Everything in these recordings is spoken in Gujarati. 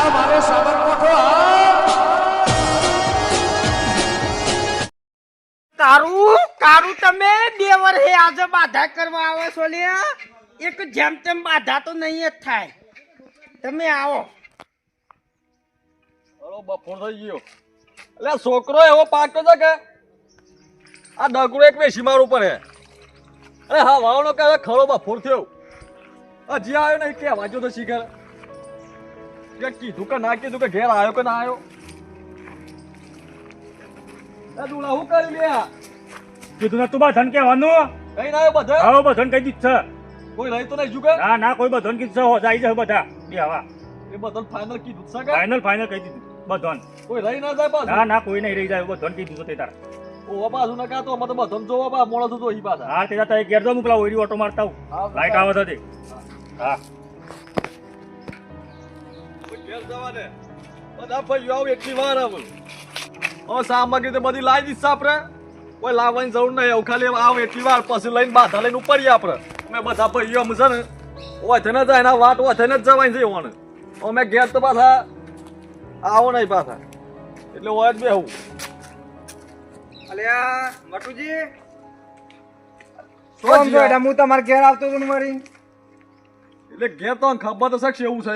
મારો સાબરકોઠો કારું તમે દેવર હે આજે બાધા કરવા આવો છો લ્યા એક જેમ તેમ બાધા તો નહીં જ થાય તમે આવો હલો બપોર થઈ ગયો એટલે છોકરો એવો પાકતો છે કે આ ડગરો એક વેસી મારું ઉપર હે અરે હા વાવનો કે ખરો બપોર થયો હજી આવ્યો નહીં કે વાંચો તો શીખર કે કીધું કે ના કીધું કે ઘેર આવ્યો કે ના આવ્યો તું હું કરી લે કીધું ને તું બધાને કહેવાનું કઈ ના આવ્યો બધા આવો બધાને કહી દીધું છે કોઈ રહી તો નહીં જુકે ના ના કોઈ બધાને કીધું છે હો જાય છે બધા બે હવા એ બધા ફાઇનલ કીધું છે કે ફાઇનલ કહી દીધું બધાને કોઈ રહી ના જાય પાછું ના ના કોઈ નહીં રહી જાય બધાને કીધું છે તે તારા ઓ પાછું ના કાતો અમે તો બધાને જોવા બા મોળો તો ઈ પાછા હા તે તારે ઘેર જો મોકલા ઓરી ઓટો મારતા હું લાઈટ આવે છે તે હા ઘેર જવા દે બધા ભાઈઓ આવ એટલી વાર આવ ઓ સામગ્રી તો બધી લાવી દીધી આપણે કોઈ લાવવાની જરૂર નહીં આવ ખાલી આવ એટલી વાર પછી લઈને બાધા લઈને ઉપડીએ આપણે અમે બધા ભાઈઓ અમે છે ને ઓય થઈને જાય એના વાટ ઓય થઈને જ જવાની છે ઓને અમે ઘેર તો પાછા આવો નહીં પાછા એટલે ઓય જ બેહું અલ્યા મટુજી શું સમજો એટલે હું તમારે ઘેર આવતો હતો ને મારી એટલે ઘેર તો ખબર તો શકશે એવું છે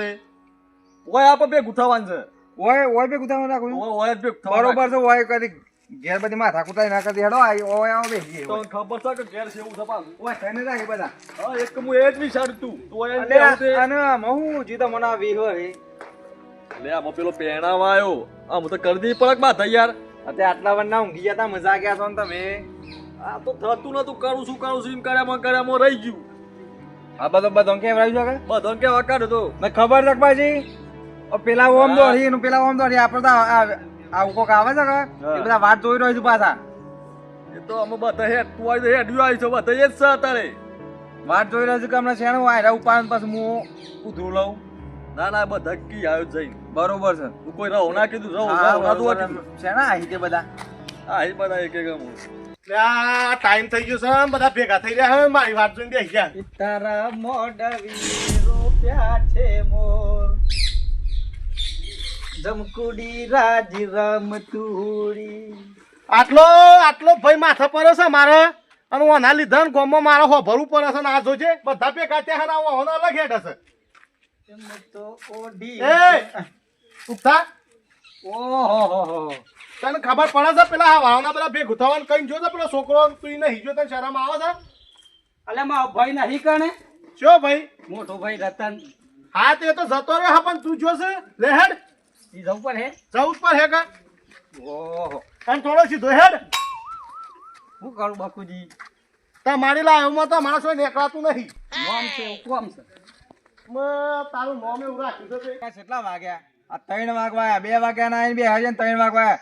ઓય આપણે બે ગુથાવાન છે ઓય બે ગુથામાં રાખું ઓય જ બે બરોબર છે ઓય કદી ઘેર બધી માથા કુટાઈ ના કરતી હેડો ઓય આવો બેસી તો ખબર છે કે ઘેર છે એવું છે પાછું ઓય થઈને રાખે બધા હા એક હું એ જ વિચાર્યું તું તું ઓય અને મહુ જીતો મને વીહો હે લે આમાં પેલો પહેણાવા આવ્યો આમ તો કરી દી પડક બા તૈયાર અત્યારે આટલા વાર ના ઊંઘી ગયા તા મજા ગયા છો ને તમે આ તો થતું નતું કરું છું એમ કર્યામાં રહી ગયું આ બધો બધો કેમ રહ્યું છે બધાને કે વકાડ હતો ને ખબર છે પાછી પેલા ઓમ દોડી ને પેલા ઓમ દોડી આપણે તો આવું કોક આવે છે કે એ બધા વાત જોઈ રહ્યો છું પાછા એ તો અમે બધા હેડ તું આવી હેડ્યું આવી છો બધા એ જ છે અત્યારે વાત જોઈ રહ્યો છું કે હમણાં શેણ વાયરા ઉપાડ પછી હું ઉધરું લઉં ના ના બધા કી આવ્યો જઈને બરોબર છે તું કોઈ રહો ના કીધું રહો શેના આવી તે બધા હા એ બધા એક એક ટાઈમ થઈ ગયો છે બધા ભેગા થઈ રહ્યા હવે મારી વાત જોઈને બેસી ગયા તારા મોઢવી રોપ્યા છે મોર જમકુડી રાજ રમતુડી આટલો ભાઈ માથા પર છે મારે અને ઓના લીધા ને ગોમમાં મારે હોભરવું પડે છે ને આ જોજે બધા ભેગા ત્યાં ઓનો અલગ હેડ હશે તો ઓઢી એ ઉઠા ઓહો તને ખબર પડે છે પેલા આ વાવના બધા ભેગું થવાનું કઈ જો પેલો છોકરો તું નહીં જો તને શરમ આવે છે અલે મારો ભાઈ નહીં કણે શું ભાઈ મોટો ભાઈ રતન હા તે તો જતો રહ્યો હા પણ તું જોશે લે હેડ ઈ જવું પર હે જવું જ પર હે કે ઓહો તને થોડો સીધો હેડ હું કરું બાપુજી તમારી લાઈવમાં તો માણસો નીકળાતું નહીં નામ છે કોમ છે તારું નામ એવું રાખ્યું છે કેટલા વાગ્યા આ 3 વાગવા 2 વાગ્યા ના આવીને બે હાજર 3 વાગવા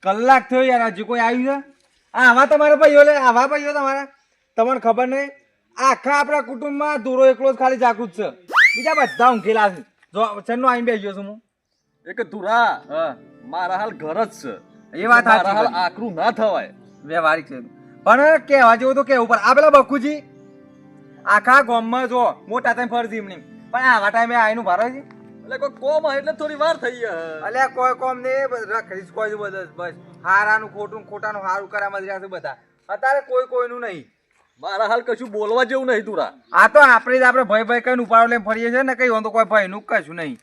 કલાક થયો યાર હજુ કોઈ આવ્યું છે આ આવા તમારા ભાઈઓ લે આવા ભાઈઓ તમારા તમને ખબર નહીં આખા આપણા કુટુંબમાં દૂરો એકલો જ ખાલી જાગૃત છે બીજા બધા ઊંઘેલા છે જો છન્નો આવીને બેસી ગયો છું હું એક ધુરા મારા હાલ ઘર જ છે એ વાત મારા હાલ આકરું ના થવાય વ્યવહારિક છે પણ કહેવા જેવું તો કેવું પણ આ પેલા બકુજી આખા ગામમાં જો મોટા time ફરજી એમની પણ આવા ટાઈમે આવીને ભારે છે એટલે કોઈ કોમ હોય એટલે થોડી વાર થઈ ગયા અલ્યા કોઈ કોમ ને રખડી કોઈ છે બસ બસ હારાનું ખોટું ખોટાનું હારું કરામાં જ રહ્યા છે બધા અત્યારે કોઈ કોઈનું નહીં મારા હાલ કશું બોલવા જેવું નહીં તુરા આ તો આપણે જ આપણે ભાઈ કઈ ઉપાડો લઈને ફરીએ છીએ ને કઈ તો કોઈ ભાઈ નું કશું નહીં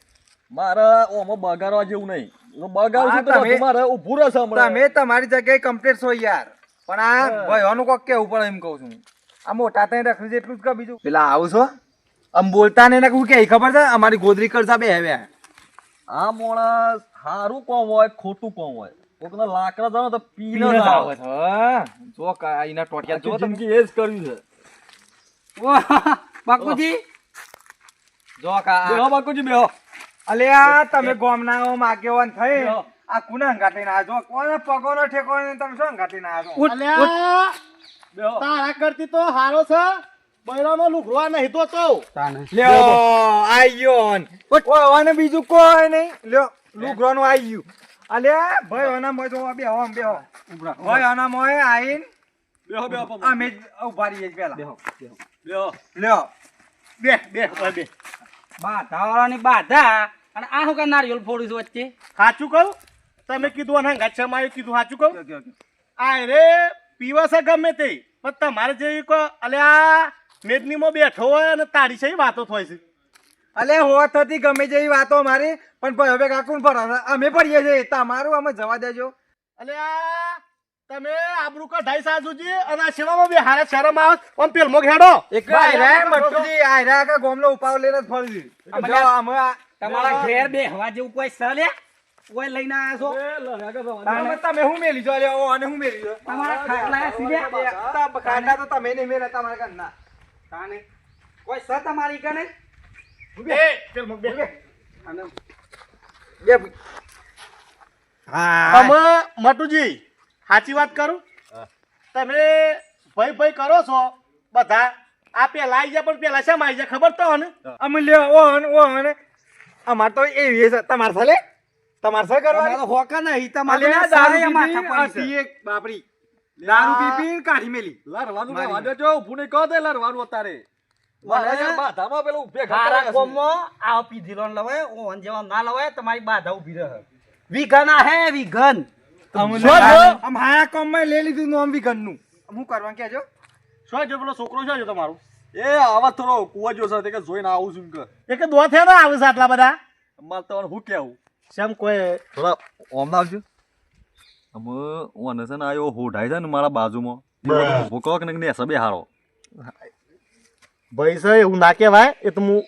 મારા ઓમાં બગાડવા જેવું નહીં બગાડું તો મારે ઊભું રહેશે હમણાં તમે તમારી જગ્યાએ કમ્પ્લીટ છો યાર પણ આ ભાઈઓનું કોક કેવું પડે એમ કહું છું આ મોટા ત્યાં રખડી છે એટલું જ કે બીજું પેલા આવું છો આમ બોલતા ને શું કે ખબર છે અમારી ગોદરી કરતા બે હવે આ મોણા સારું કોમ હોય ખોટું કોમ હોય કોકના લાકડા જાવ તો પી ન આવે જો એના ટોટિયા જો જિંદગી એ જ કર્યું છે બાપુજી જો કા બેહો બાકુજી બેહો અલ્યા તમે ગોમના માગ્યવાન થઈ આ કુના હંગાટીને આજો કોને પગોનો ઠેકો ને તમે શું હંગાટીને આજો અલ્યા બેહો તારા કરતી તો હારો છે બૈરાનો લુગડવા નહીં તો લ્યો આયો ઓને બીજું કોઈ નહીં લ્યો લુગરોનું આયું અલ્યા ભાઈ ઓના મોય તો બેહો બેહો ભાઈ ઓના મોય આઈન બેહો બેહો અમે ઉભા રહીએ પેલા બેહો બેહો લ્યો બે બે બે બાધા વાળાની બાધા અને આ હું નારિયેળ ફોડું છું વચ્ચે સાચું કહું તમે કીધું અને ગાછા માં કીધું સાચું કહું આ રે પીવા છે ગમે તે પણ તમારે જેવી કોઈ અલ્યા મેદનીમાં બેઠો હોય અને તારી છે વાતો થાય છે અલે હોત હતી ગમે જેવી વાતો અમારી પણ ભાઈ હવે કાકુન પર અમે પડીએ છીએ તમારું અમે જવા દેજો. અલ્યા તમે આબરૂ કઢાઈ સાજુજી અને આ સેવામાં બે હારે શરમ આવે આમ પેલમો ઘેડો એક આયરા મટુજી આયરા કે ગોમનો ઉપાવ લઈને જ ફરી જો અમે તમારા ઘેર બે હવા જેવું કોઈ સલે કોઈ લઈને આવ્યા છો તમે હું મેલી જો ઓ અને હું મેલી જો તમારા ખાટલા સીધા ખાના તો તમે નહીં મેલા તમારા ઘરના કાને કોઈ સ તમારી કને એ પેલમો બે અમે મટુજી સાચી વાત કરું તમે ભાઈ ભાઈ કરો છો બધા આ પેલા આવી જાય પણ પેલા શેમ આવી જાય ખબર તો ને અમે લ્યો ઓહન અમાર તો એવી છે તમાર સાલે તમાર સે કરવાની તમારો હોકા નહીં તમારે અલ્યા સારે દારૂ માથા પીપી પડી છે એક બાપરી દારૂ પીપી કાઢી મેલી લડવાનું તો વાદે જો ઊભું નહીં કહો દે લડવાનું અત્યારે મારા યાર બાધામાં પેલું ઉભે હારા કોમો આ પીધીલો લવાય ઓન જેવા ના લવાય તમારી બાધા ઊભી રહે વિઘન હે વિઘન આમ હાયા કોમ માં લઈ લીધું નોમ બી ઘરનું હું કરવાનું કેજો શું જો પેલો છોકરો છે તમારું એ આવા થોડો કુવા જો છે કે જોઈને આવું છું કે એ કે દો થયા ને આવે છે આટલા બધા મારે તો હું કેવું શેમ કોઈ થોડા ઓમ આવજો અમે ઓને છે ને આયો હોઢાઈ છે ને મારા બાજુમાં ભૂકો કે ને સબે હારો ભાઈ છે એવું ના કહેવાય એ તો હું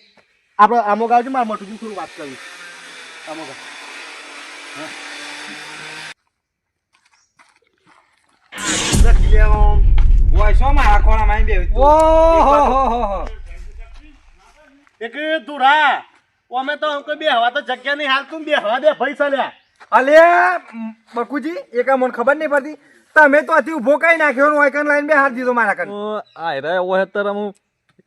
આપણે આમો ગાવ છે મારા મોટું થોડું વાત કરીશ આમો ગાવ ઓય સો માં આખોણા માં બે ઓહો એક તુરા અમે તો અંકો બે હવા તો જગ્યા નહીં હાલ તું બે હવા દે ભાઈ ચાલ્યા અલે બકુજી એક મને ખબર નહીં પડતી તમે તો અતિ ઉભો કઈ નાખ્યો હોય કન લાઈન બે હાથ દીધો મારા કન આ રે ઓ હેતર હું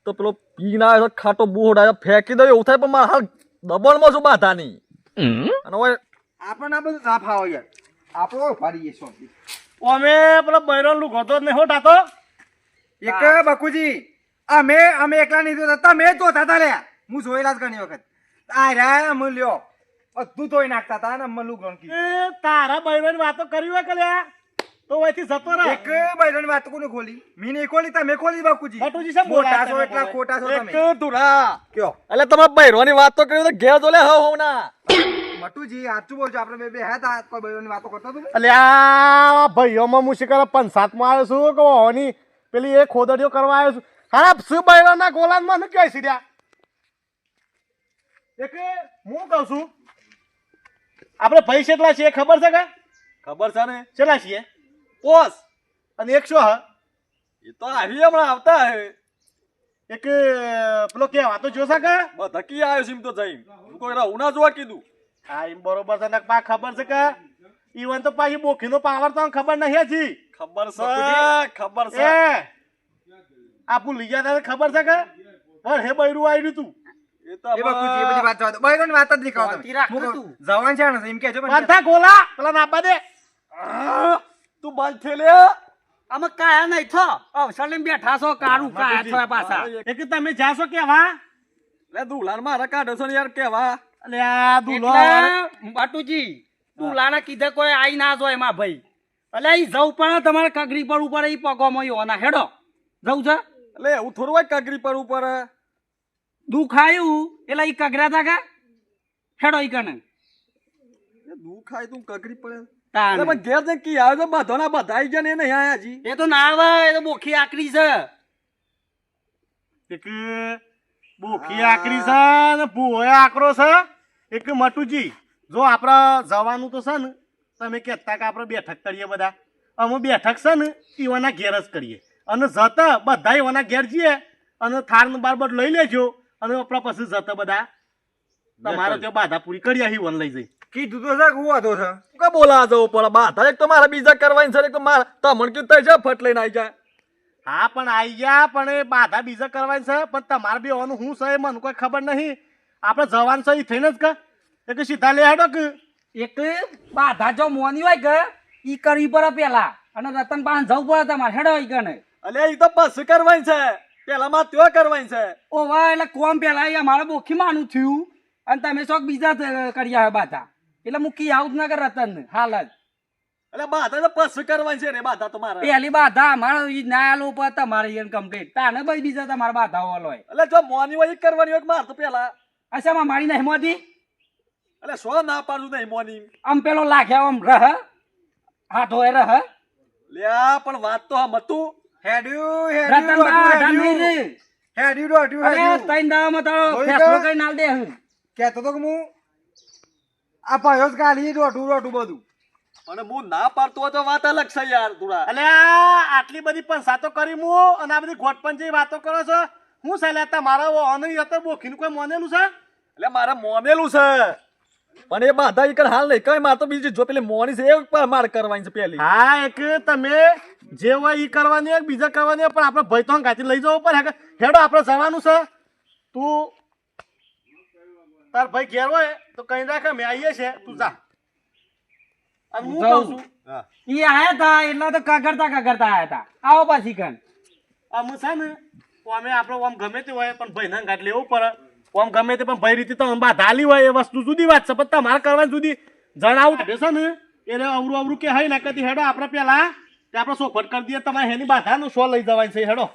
તો પેલો પી ના આવ્યો ખાટો બુહોડા ફેંકી દઉં એવું થાય પણ મારા હાલ દબણમાં શું બાધા નહીં અને ઓય આપણને આ બધું સાફ આવો યાર આપણો ફાડીએ સો અમે પેલો બૈરણ લું ગોતો જ નહીં હોટાતો એક બકુજી અમે એકલા નહીં જોતા તમે તો થતા લે હું જોયેલા જ ઘણી વખત આ રે મૂલ્યો બધું ધોઈ નાખતા હતા ને અમલું ગણકી એ તારા બૈરણ વાતો કરી હોય કલ્યા તો અહીંથી જતો રહે એક બૈરાની વાત કોને ખોલી મી નહીં ખોલી તમે ખોલી બકુજી મટુજી સાહેબ ખોટા છો એટલા ખોટા છો તમે એક તુરા કયો એટલે તમારા બૈરોની વાત તો કરી તો ઘેર જોલે હો ના મટુજી સાચું બોલજો આપણે બે હતા કોઈ બૈરાની વાતો કરતો તું અલ્યા ભાઈઓમાં હું શીખર પંચાયતમાં આવ્યો છું કે હોની પેલી એ ખોદડીઓ કરવા આવ્યો છું ખરાબ શું બૈરાના ગોલાનમાં ને ક્યાંય સીધ્યા એક હું કહું છું આપણે ભાઈ કેટલા છીએ ખબર છે કે ખબર છે ને કેટલા છીએ પોસ અને 100 હ એ તો આવી હમણાં આવતા હે એક પેલો કેવા તો જોશા કે બધા કી આવ્યો છે એમ તો જઈ કોઈ રહું ના જોવા કીધું હા એમ બરોબર છે ને પા ખબર છે કે ઈવન તો પાછી બોખીનો પાવર તો ખબર નહીં હજી ખબર છે ખબર છે એ આ ભૂલી ગયા તને ખબર છે કે પણ હે બૈરું આવ્યું તું એ તો એ બકુજી એ બધી વાત જવા દો બૈરાની વાત જ નહીં કહો શાંતિ રાખ તમે તું. જવાન છે ને એમ કહેજો મને પાંથા ગોલા પેલા નાપા દે તું બંધ થે લે અમે કાયા નહીં થો અવસર લઈને બેઠા છો કારું કાયા છો પાછા એક તમે જાશો કેવા લે દુલાર મારા કાઢો છો ને યાર કેવા અલે આ દુલો એટલે બાટુજી તુલાના કીધે કોઈ આઈ ના જો એમાં ભાઈ એટલે ઈ જવું પણ તમારે કગરી પર ઉપર ઈ પગોમાં યોના હેડો જવું છે એટલે એવું થોડું હોય કાગરી પર ઉપર દુઃખ આવ્યું એટલે ઈ કગર્યા તા કે હેડો ઈ કને દુઃખ આય તું કાગરી પડે તાન. પણ ઘેર જઈને કી આવ્યો તો બધાના બધા આવી ગયા ને એ નહીં આયા હજી એ તો ના આવે એ તો બોખી આકરી છે એક બોખી આકરી છે ને ભૂહોય આકરો છે એક મટુજી જો આપણે જવાનું તો છે ને તમે કહેતા કે આપણે બેઠક કરીએ બધા અમે બેઠક છે ને ઈવાના ઘેર જ કરીએ અને જતા બધા ઈવાના ઘેર જઈએ અને થાળ બારબર લઈ લેજો અને આપણા પછી જતા બધા તમારે ત્યાં બાધા પૂરી કરી આવી વન લઈ જઈ કીધું તો છે કે હું હતો છે કે બોલા જવું પડે બાધા એક તો મારા બીજા કરવાની છે એક તો મારા તમણ કીધું તઈ જા ફટ લઈને આવી જાય હા પણ આવી ગયા પણ એ બાધા બીજા કરવાની છે પણ તમારે બી હોવાનું શું છે એ મને કોઈ ખબર નહીં આપણે જવાનું છે એ થઈને જ કે એક સીધા લે હેડો કે એક બાધા જો મોની હોય કે ઈ કરવી પડે પેલા અને રતન પાન જવું પડે તમારે હેડો ઈ કને અલે એ તો બસ કરવાની છે પેલા માં ત્યો કરવાની છે ઓ વાહ એટલે કોમ પેલા ઈ અમારે બોખી માનું થયું અને તમે શોખ બીજા કરી આવે બાધા એટલે મૂકી આવું જ ના કર રતન હાલ જ એટલે બાધા તો પછી કરવાની છે ને બાધા તો મારે પેલી બાધા અમારે ઈ ના આલો પર તમારે ઈયન કમ્પ્લીટ તાને ભાઈ બીજા તમારા બાધા વાલો હોય એટલે જો મોની હોય ઈ કરવાની હોય કે મારે તો પેલા અચ્છા મારી નહીં મોતી એટલે સો ના પાડું નહીં મોની આમ પેલો લાખ્યા આમ રહ હાથો એ રહ લ્યા પણ વાત તો આમ હતું હેડ્યું રતન બાધા નહીં રે હેડ્યું દોઢ્યું અરે હેડ્યું તૈન દાવામાં તારો જોઈ ફેસલો તો? કઈ નાલ દે હું કહેતો તો કે હું આ ભાઈઓ જ ગાલી દોઢું બધું અને હું ના પાડતો હોય તો વાત અલગ છે યાર થોડા એટલે આટલી બધી પંચાતો કરી હું અને આ બધી ગોઠપણ જેવી વાતો કરો છો હું છે તમારા ઓનરી હતો બોખીનું કોઈ મોનેલું છે એટલે મારે મોનેલું છે પણ એ બાધા ઈ કર હાલ નહીં કઈ મારે તો બીજી જો પેલી મોની છે એ પણ મારે કરવાની છે પેલી હા એક તમે જે હોય ઈ કરવાની હોય બીજા કરવાની હોય પણ આપણે ભાઈ તો ગાતી લઈ જવું પડે હેડો આપણે જવાનું છે તું તાર ભાઈ ઘેર હોય તો કઈ રાખે મેં આવીએ છે તું જા અને હું કહું છું હા ઈ આયા તા એટલે તો કગરતા આયા તા આવો પાછી કન આમ છે ને અમે આપણે આમ ગમે તે હોય પણ ભાઈ ના ગાંઠ લેવું પડે આમ ગમે તે પણ ભાઈ રીતે તો બાધા આલી હોય એ વસ્તુ જુદી વાત છે પણ તમારે કરવાની જુદી જણાવું છે ને એટલે અવરું કે હઈ ના કદી હેડો આપણે પેલા આપણે સોખવટ કરી દઈએ તમારે એની બાધાનું શો લઈ જવાની છે હેડો